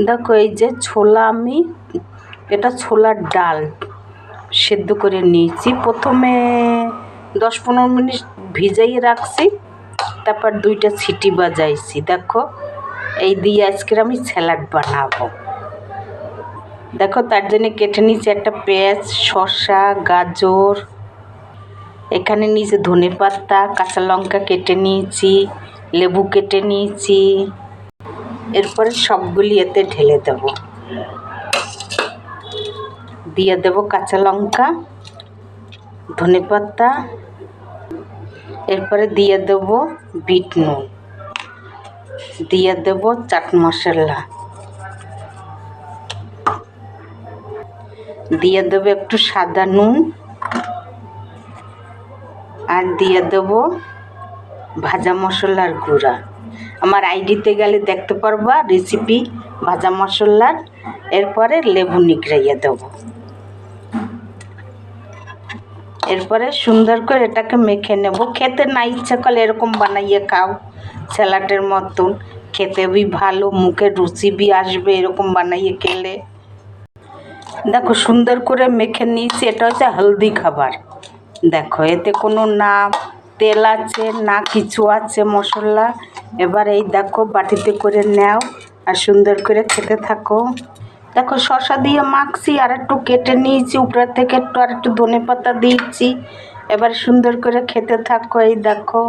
দেখো এই যে ছোলা, আমি এটা ছোলার ডাল সেদ্ধ করে নিয়েছি। প্রথমে 10-15 মিনিট ভিজাইয়ে রাখছি, তারপর 2টা সিটি বাজাইছি। দেখো এই দিয়ে আজকে আমি স্যালাড বানাবো। দেখো তার জন্য কেটে নিয়েছি একটা পেঁয়াজ, শসা, গাজর, এখানে নিয়েছি ধনেপাতা, কাঁচা লঙ্কা কেটে নিয়েছি, লেবু কেটে নিয়েছি। এরপরে সবগুলি এতে ঢেলে দেব। দিয়ে দেব কাঁচা লঙ্কা, ধনেপাতা, এরপরে দিয়ে দেব বিট নুন, দিয়ে দেব চাট মশলা, দিয়ে দেব একটু সাদা নুন, আর দিয়ে দেব ভাজা মশলার গুঁড়া। আমার আইডিতে গেলে দেখতে পারবা রেসিপি ভাজা মশলার। এরপরে লেবু নিগড়াইয়ে দেব। এরপরে সুন্দর করে এটাকে মেখে নেব। খেতে না ইচ্ছা করলে এরকম বানাইয়ে খাও, স্যালাডের মতন খেতে বি ভালো, মুখে রুচি বি আসবে এরকম বানাইয়ে খেলে। দেখো সুন্দর করে মেখে নিয়েছি। এটা হচ্ছে হলদি খাবার। দেখো এতে কোনো না তেল আছে না কিছু আছে মশলা। এবার এই দেখো বাটিতে করে নাও আর সুন্দর করে খেতে থাকো। দেখো শসা দিয়ে মাখছি, আর একটু কেটে নিয়েছি উপরের থেকে, একটু আর একটু ধনেপাতা দিয়েছি। এবার সুন্দর করে খেতে থাকো। এই দেখো